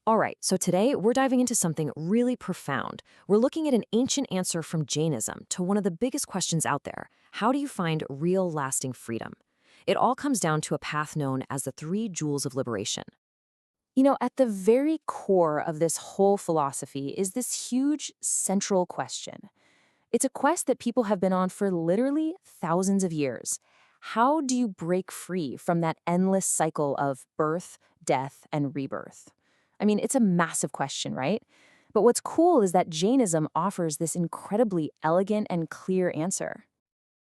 All right, so today we're diving into something really profound. We're looking at an ancient answer from Jainism to one of the biggest questions out there. How do you find real lasting freedom? It all comes down to a path known as the Three Jewels of Liberation. At the very core of this whole philosophy is this huge central question. It's a quest that people have been on for literally thousands of years. How do you break free from that endless cycle of birth, death, and rebirth? It's a massive question, right? But what's cool is that Jainism offers this incredibly elegant and clear answer.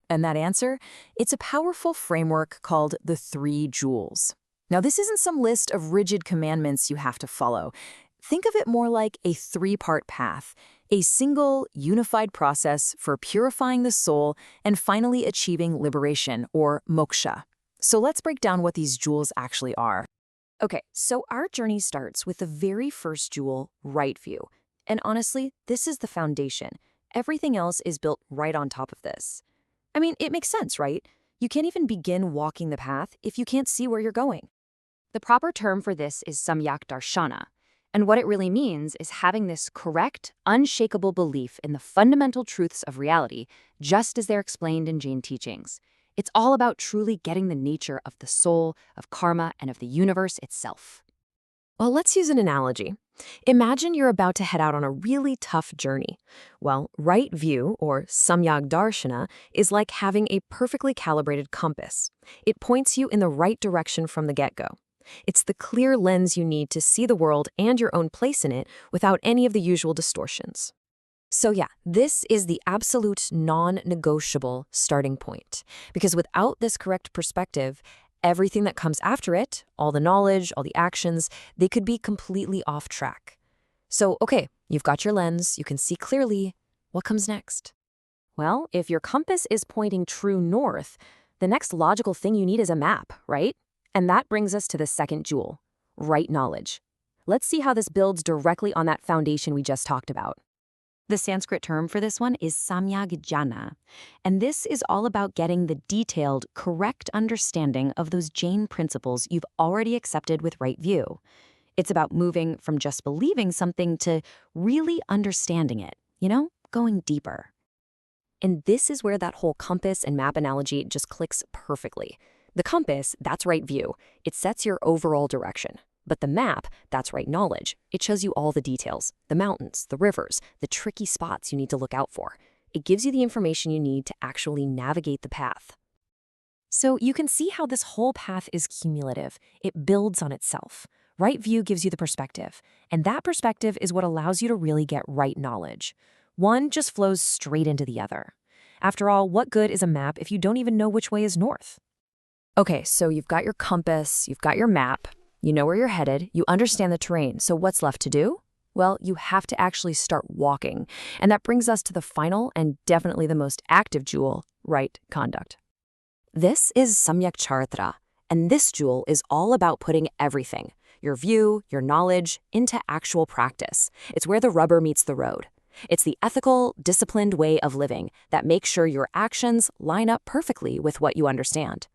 And that answer? It's a powerful framework called the Three Jewels. Now, this isn't some list of rigid commandments you have to follow. Think of it more like a three-part path, a single, unified process for purifying the soul and finally achieving liberation, or moksha. So let's break down what these jewels actually are. Okay, so our journey starts with the very first jewel, right view. And honestly, this is the foundation. Everything else is built right on top of this. It makes sense, right? You can't even begin walking the path if you can't see where you're going. The proper term for this is samyak darshana, and what it really means is having this correct, unshakable belief in the fundamental truths of reality, just as they're explained in Jain teachings. It's all about truly getting the nature of the soul, of karma, and of the universe itself. Well, let's use an analogy. Imagine you're about to head out on a really tough journey. Well, right view, or samyak darshana, is like having a perfectly calibrated compass. It points you in the right direction from the get-go. It's the clear lens you need to see the world and your own place in it without any of the usual distortions. So yeah, this is the absolute non-negotiable starting point. Because without this correct perspective, everything that comes after it, all the knowledge, all the actions, they could be completely off track. So, okay, you've got your lens, you can see clearly. What comes next? Well, if your compass is pointing true north, the next logical thing you need is a map, right? And that brings us to the second jewel, right knowledge. Let's see how this builds directly on that foundation we just talked about. The Sanskrit term for this one is samyak jnana, and this is all about getting the detailed, correct understanding of those Jain principles you've already accepted with right view. It's about moving from just believing something to really understanding it, going deeper. And this is where that whole compass and map analogy just clicks perfectly. The compass, that's right view. It sets your overall direction. But the map, that's right knowledge. It shows you all the details, the mountains, the rivers, the tricky spots you need to look out for. It gives you the information you need to actually navigate the path. So you can see how this whole path is cumulative. It builds on itself. Right view gives you the perspective, and that perspective is what allows you to really get right knowledge. One just flows straight into the other. After all, what good is a map if you don't even know which way is north? Okay, so you've got your compass, you've got your map, you know where you're headed, you understand the terrain, so what's left to do? Well, you have to actually start walking, and that brings us to the final and definitely the most active jewel, right conduct. This is Samyak Charitra, and this jewel is all about putting everything, your view, your knowledge, into actual practice. It's where the rubber meets the road. It's the ethical, disciplined way of living that makes sure your actions line up perfectly with what you understand.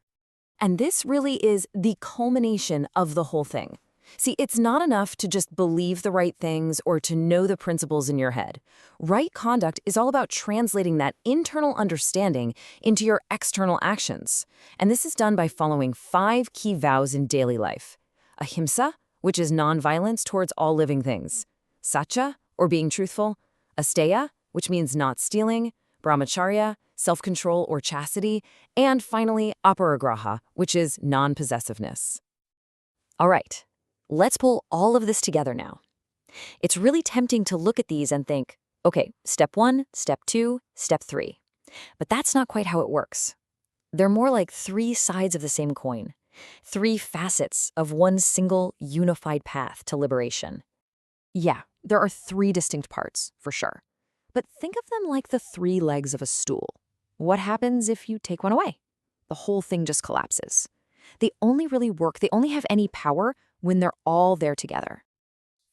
And this really is the culmination of the whole thing. See, it's not enough to just believe the right things or to know the principles in your head. Right conduct is all about translating that internal understanding into your external actions. And this is done by following 5 key vows in daily life. Ahimsa, which is nonviolence towards all living things. Satya, or being truthful. Asteya, which means not stealing. Brahmacharya, self-control or chastity, and finally, aparigraha, which is non-possessiveness. All right, let's pull all of this together now. It's really tempting to look at these and think, okay, step 1, step 2, step 3. But that's not quite how it works. They're more like 3 sides of the same coin, 3 facets of one single unified path to liberation. Yeah, there are 3 distinct parts, for sure. But think of them like the 3 legs of a stool. What happens if you take one away? The whole thing just collapses. They only really work, they only have any power when they're all there together.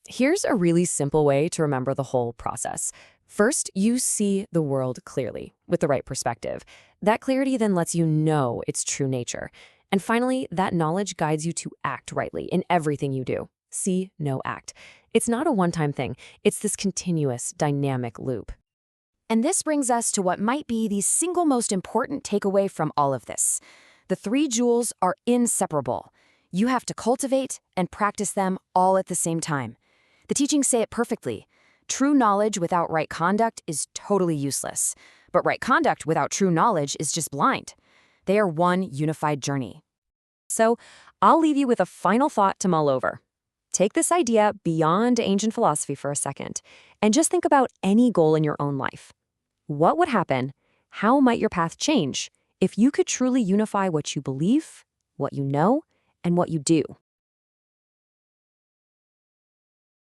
Here's a really simple way to remember the whole process. First, you see the world clearly, with the right perspective. That clarity then lets you know its true nature. And finally, that knowledge guides you to act rightly in everything you do. See, no, act. It's not a one-time thing. It's this continuous, dynamic loop. And this brings us to what might be the single most important takeaway from all of this. The three jewels are inseparable. You have to cultivate and practice them all at the same time. The teachings say it perfectly. True knowledge without right conduct is totally useless. But right conduct without true knowledge is just blind. They are one unified journey. So, I'll leave you with a final thought to mull over. Take this idea beyond ancient philosophy for a second, and just think about any goal in your own life. What would happen? How might your path change if you could truly unify what you believe, what you know, and what you do?